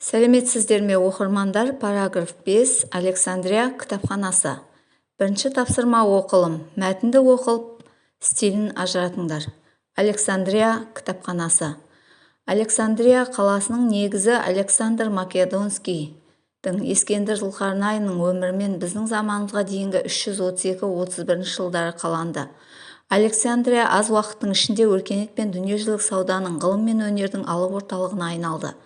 Сәлеметсіздер ме оқырмандар? Параграф 5. Александрия кітапханасы. Бірінші тапсырма оқылым. Мәтінді оқылып, стилін ажыратыңдар. Александрия кітапханасы. Александрия қаласының негізі Александр Македонскийдің Ескендір Зұлқарнайынның өмірімен біздің заманымызға дейінгі 332-31 жылдары қаланды. Александрия аз уақыттың ішінде өркениет пен дүниежүзілік сауданың, ғылым мен өнердің алып орталығына айналды.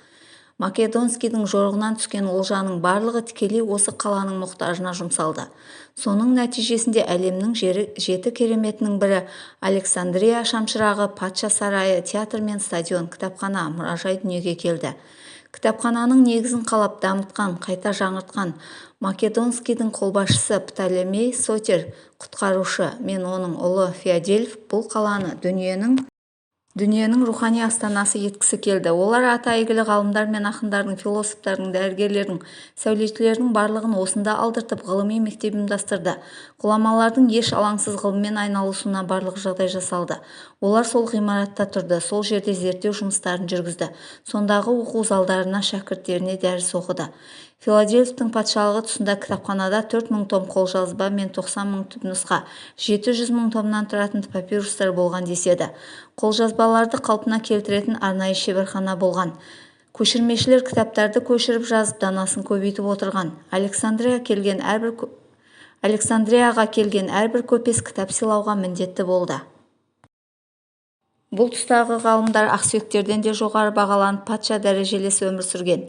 Македонскийдің жорығынан түскен олжаның барлығы тікелей осы қаланың мұқтажына жұмсалды. Соның нәтижесінде әлемнің жеті кереметінің бірі Александрия шамшырағы, патша сарайы, театр мен стадион, кітапхана, мұражай дүниеге келді. Кітапхананың негізін қалап дамытқан, қайта жаңғыртқан Македонскийдің қолбасшысы Птолемей Сотер, құтқарушы мен оның ұлы Феодельф бұл қаланы дүниенің рухани астанасы еткісі келді. Олар ата әйгілі ғалымдар мен ақындардың, философтардың, дәрігерлердің, сәулетшілердің барлығын осында алдыртып, ғылыми мектеп ұйымдастырды. Ғұламалардың еш алаңсыз ғылыммен айналысуына барлық жағдай жасалды. Олар сол ғимаратта тұрды, сол жерде зерттеу жұмыстарын жүргізді. Сондағы оқу залдарына шәкірттеріне дәріс оқыды. Филадельфтің патшалығы тұсында кітапханада 4000 том қолжазба мен 90 000 түпнұсқа, 700 000 томнан тұратын папирустар болған деседі. Қолжазбаларды қалпына келтіретін арнайы шеберхана болған. Көшірмешілер кітаптарды көшіріп жазып, данасын көбейтіп отырған. Александрияға келген әрбір көпес кітап сыйлауға міндетті болды. Бұл тұстағы ғалымдар ақсүйектерден де жоғары бағаланып, патша дәрежелес өмір сүрген.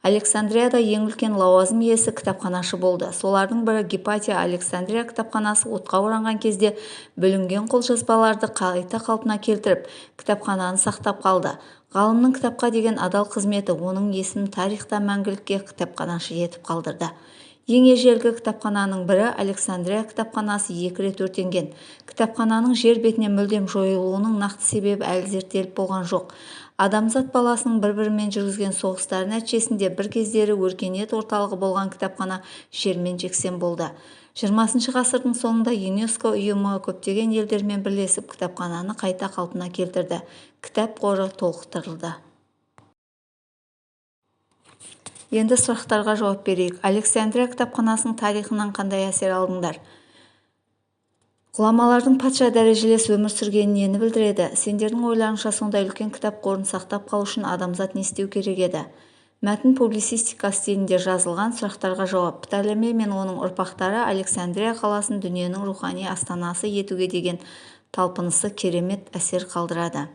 Александрияда ең үлкен лауазым иесі кітапханашы болды. Солардың бірі Гипатия. Александрия кітапханасы отқа оранған кезде бүлінген қолжазбаларды қайта қалпына келтіріп, кітапхананы сақтап қалды. Ғалымның кітапқа деген адал қызметі оның есімін тарихта мәңгілікке кітапханашы етіп қалдырды. Ең ежелгі кітапхананың бірі Александрия кітапханасы 2 рет өртенген. Кітапхананың жер бетіне мүлдем жойылуының нақты себебі әлі зерттеліп болған жоқ. Адамзат баласының бір-бірімен жүргізген соғыстары нәтижесінде бір кездері өркениет орталығы болған кітапхана жермен-жексен болды. 20 ғасырдың соңында ЮНЕСКО ұйымы көптеген елдермен бірлесіп кітапхананы қайта қалпына келтірді. Кітап қоры толықтырылды. Енді сұрақтарға жауап берейік. Александрия кітапханасының тарихынан қандай әсер алдыңдар? Ғұламалардың патша дәрежелес өмір сүргені нені білдіреді? Сендердің ойларыңша сондай үлкен кітап қорын сақтап қалу үшін адамзат не істеу керек еді? Мәтін публицистика стилінде жазылған. Сұрақтарға жауап. Птолемей мен оның ұрпақтары Александрия қаласын дүниенің рухани астанасы етуге деген талпынысы керемет әсер қалдырады.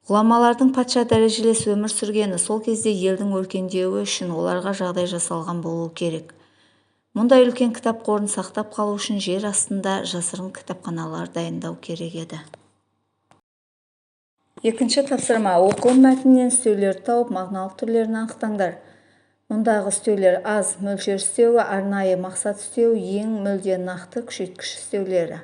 Ғұламалардың патша дәрежелес өмір сүргені сол кезде елдің өркендеуі үшін оларға жағдай жасалған болуы керек. Мұндай үлкен кітап қорын сақтап қалу үшін жер астында жасырын кітапханалар дайындау керек еді. Екінші тапсырма. Оқылым мәтіннен үстеулерді тауып, мағыналық түрлерін анықтаңдар. Мұндағы үстеулер аз, мөлшер үстеуі, арнайы мақсат үстеуі, ең мүлде нақты күшейткіш үстеулері.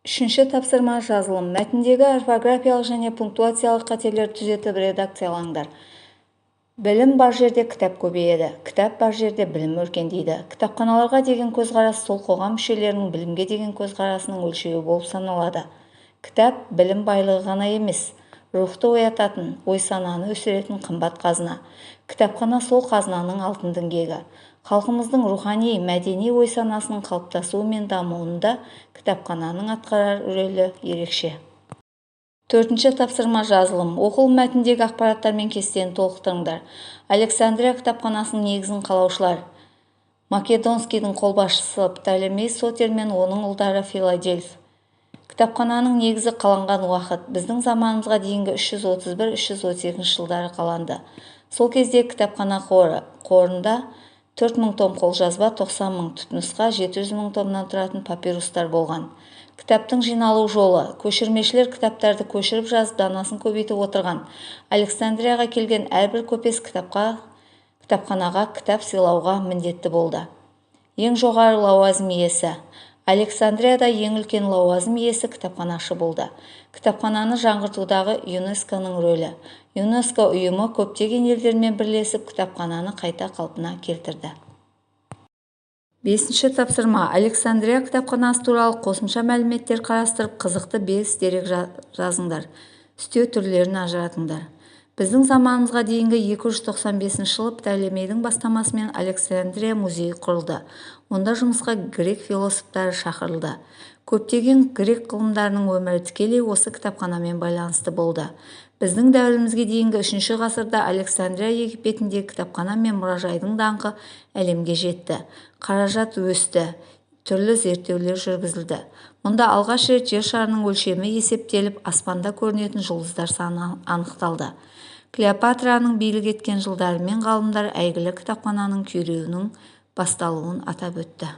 Үшінші тапсырма. Жазылым. Мәтіндегі орфографиялық және пунктуациялық қателерді түзетіп редакциялаңдар. Білім бар жерде кітап көбейеді, кітап бар жерде білім өркендейді. Кітапханаларға деген көзқарас сол қоғам мүшелерінің білімге деген көзқарасының өлшеуі болып саналады. Кітап білім байлығы ғана емес, рухты оятатын, ой-сананы өсіретін қымбат қазына. Кітапхана сол қазынаның алтын діңгегі. Халқымыздың рухани, мәдени ой-санасының қалыптасуы мен дамуында кітапхананың атқарар рөлі ерекше. Төртінші тапсырма. Жазылым. Оқылым мәтіндегі ақпараттар мен кестені толықтырыңдар. Александрия кітапханасының негізін қалаушылар: Македонскийдің қолбасшысы Птолемей Сотер мен оның ұлдары Филадельф. Кітапхананың негізі қаланған уақыт біздің заманымызға дейінгі 331-332 жылдары қаланды. Сол кезде кітапхана қорында 4000 том қолжазба, 90 000 түпнұсқа, 700 000 томнан тұратын папирустар болған. Кітаптың жиналу жолы. Көшірмешілер кітаптарды көшіріп жазып, данасын көбейтіп отырған. Александрияға келген әрбір көпес кітапханаға кітап сыйлауға міндетті болды. Ең жоғары лауазым иесі. Александрияда ең үлкен лауазым иесі кітапханашы болды. Кітапхананы жаңғыртудағы ЮНЕСКОның рөлі. ЮНЕСКО ұйымы көптеген елдермен бірлесіп кітапхананы қайта қалпына келтірді. Бесінші тапсырма. Александрия кітапханасы туралы қосымша мәліметтер қарастырып, қызықты 5 дерек жазыңдар. Үстеу түрлерін ажыратыңдар. Біздің заманымызға дейінгі 295 жылы Птолемейдің бастамасымен Александрия музейі құрылды. Онда жұмысқа грек философтары шақырылды. Көптеген грек ғылымдарының өмірі тікелей осы кітапханамен байланысты болды. Біздің дәуірімізге дейінгі 3 ғасырда Александрия Египетіндегі кітапхана мен мұражайдың даңқы әлемге жетті. Қаражат өсті. Түрлі зерттеулер жүргізілді. Мұнда алғаш рет жер шарының өлшемі есептеліп, аспанда көрінетін жұлдыздар саны анықталды. Клеопатраның билік еткен жылдарымен ғалымдар әйгілі кітапхананың күйреуінің басталуын атап өтті.